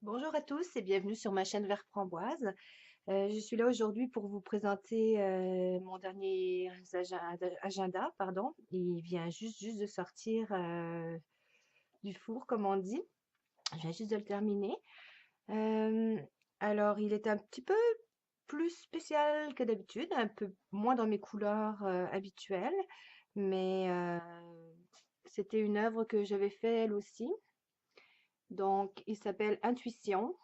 Bonjour à tous et bienvenue sur ma chaîne Vert Framboise. Je suis là aujourd'hui pour vous présenter mon dernier agenda, pardon. Il vient juste de sortir du four, comme on dit. Je viens juste de le terminer. Euh, alors, il est un petit peu plus spécial que d'habitude, un peu moins dans mes couleurs habituelles, mais c'était une œuvre que j'avais fait elle aussi. Donc, il s'appelle Intuition.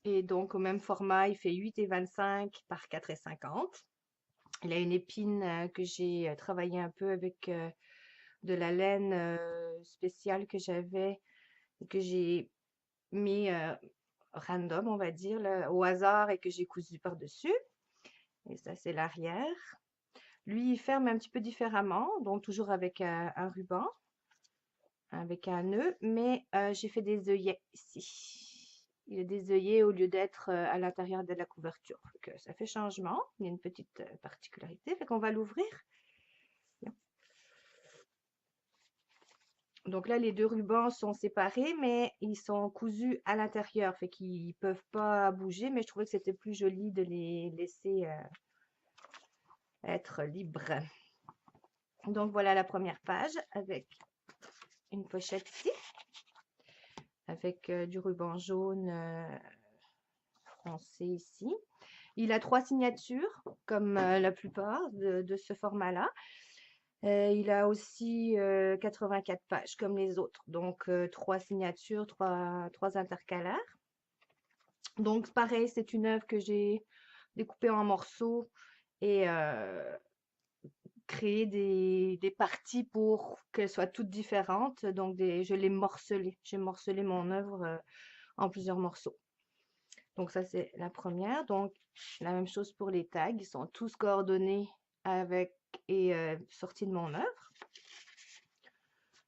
Et donc, au même format, il fait 8,25 par 4,50. Il a une épine que j'ai travaillé un peu avec de la laine spéciale que j'avais et que j'ai mis random, on va dire, là, au hasard et que j'ai cousu par-dessus. Et ça, c'est l'arrière. Lui, il ferme un petit peu différemment, donc toujours avec un ruban, avec un nœud, mais j'ai fait des œillets ici. Il y a des œillets au lieu d'être à l'intérieur de la couverture. Fait que ça fait changement. Il y a une petite particularité. Fait qu'on va l'ouvrir. Donc là, les deux rubans sont séparés, mais ils sont cousus à l'intérieur. Fait qu'ils peuvent pas bouger, mais je trouvais que c'était plus joli de les laisser être libres. Donc voilà la première page avec une pochette ici, avec du ruban jaune foncé ici. Il a 3 signatures, comme la plupart de ce format-là. Il a aussi 84 pages, comme les autres. Donc, 3 signatures, 3 intercalaires. Donc, pareil, c'est une œuvre que j'ai découpée en morceaux et créé des parties pour qu'elles soient toutes différentes. Donc, je l'ai morcelée. J'ai morcelé mon œuvre en plusieurs morceaux. Donc ça, c'est la première. Donc, la même chose pour les tags. Ils sont tous coordonnés avec et sortis de mon œuvre.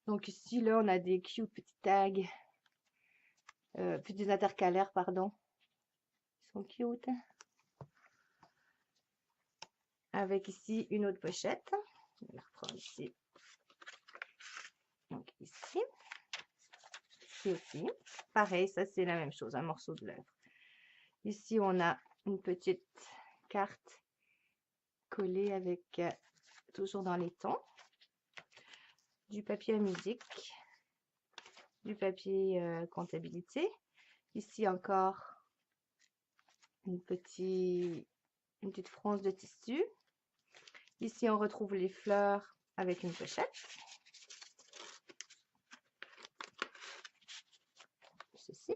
Donc ici, là, on a des cute petits tags, petits intercalaires, pardon. Ils sont cute. Avec ici une autre pochette. Je vais la reprendre ici. Donc ici. Ici aussi. Pareil, ça c'est la même chose, un morceau de l'œuvre. Ici, on a une petite carte collée avec toujours dans les tons. Du papier à musique, du papier comptabilité. Ici encore une petite fronce de tissu. Ici, on retrouve les fleurs avec une pochette. Ceci,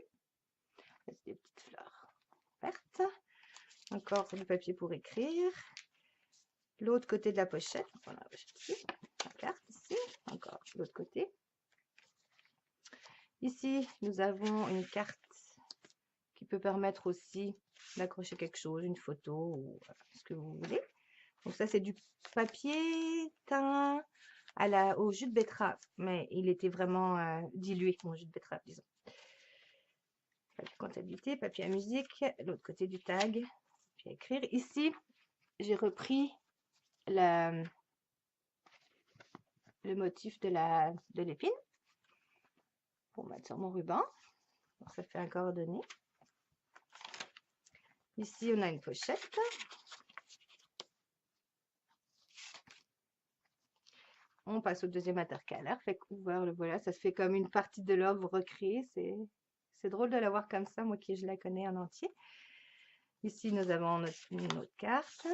c'est des petites fleurs vertes. Encore du papier pour écrire. L'autre côté de la pochette, on a la pochette ici, la carte ici, encore l'autre côté. Ici, nous avons une carte qui peut permettre aussi d'accrocher quelque chose, une photo ou ce que vous voulez. Donc ça, c'est du papier teint au jus de betterave, mais il était vraiment dilué, mon jus de betterave, disons. Papier comptabilité, papier à musique, l'autre côté du tag, puis à écrire. Ici, j'ai repris le motif de l'épine pour mettre sur mon ruban. Donc, ça fait un coordonné. Ici, on a une pochette. On passe au deuxième intercalaire. Fait qu'ouvert, le voilà. Ça se fait comme une partie de l'œuvre recréée. C'est drôle de la voir comme ça, moi qui je la connais en entier. Ici, nous avons une autre carte.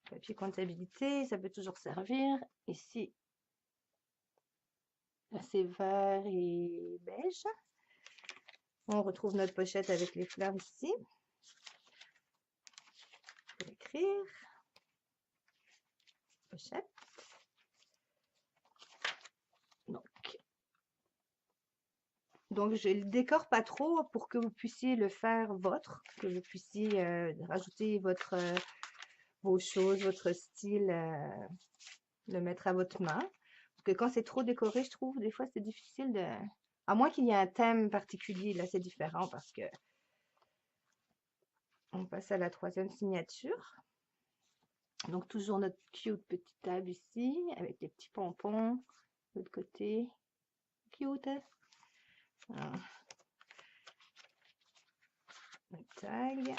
Papier comptabilité, ça peut toujours servir. Ici, c'est vert et beige. On retrouve notre pochette avec les fleurs ici. Pour écrire. Pochette. Donc, je le décore pas trop pour que vous puissiez le faire que vous puissiez rajouter vos choses, votre style, le mettre à votre main. Parce que quand c'est trop décoré, je trouve, des fois, c'est difficile de... À moins qu'il y ait un thème particulier, là, c'est différent parce que on passe à la troisième signature. Donc, toujours notre cute petite table ici, avec les petits pompons de l'autre côté. Cute, hein? Alors, notre tag,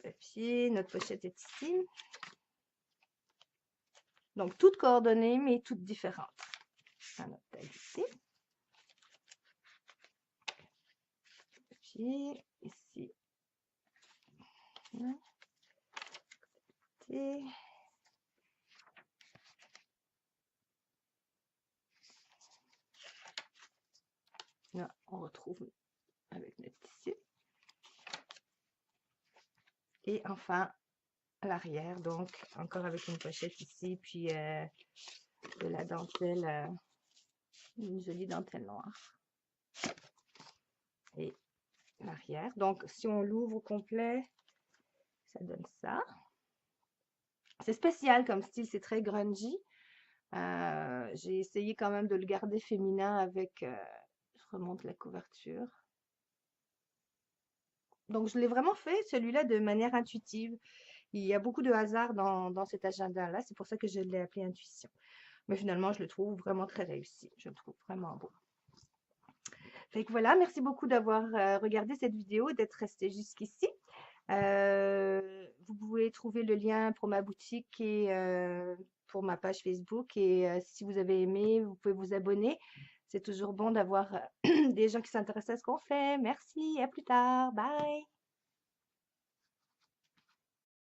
papier, notre pochette est ici. Donc, toutes coordonnées, mais toutes différentes. Un autre tag ici. Papier, ici. Et là, on retrouve avec notre tissu. Et enfin, à l'arrière, donc, encore avec une pochette ici, puis de la dentelle, une jolie dentelle noire. Et l'arrière. Donc, si on l'ouvre au complet, ça donne ça. C'est spécial comme style, c'est très grungy. J'ai essayé quand même de le garder féminin avec, je remonte la couverture. Donc, je l'ai vraiment fait, celui-là, de manière intuitive. Il y a beaucoup de hasard dans cet agenda-là. C'est pour ça que je l'ai appelé Intuition. Mais finalement, je le trouve vraiment très réussi. Je le trouve vraiment beau. Fait que voilà, merci beaucoup d'avoir regardé cette vidéo et d'être resté jusqu'ici. Vous pouvez trouver le lien pour ma boutique et pour ma page Facebook. Et si vous avez aimé, vous pouvez vous abonner. C'est toujours bon d'avoir des gens qui s'intéressent à ce qu'on fait. Merci, à plus tard. Bye.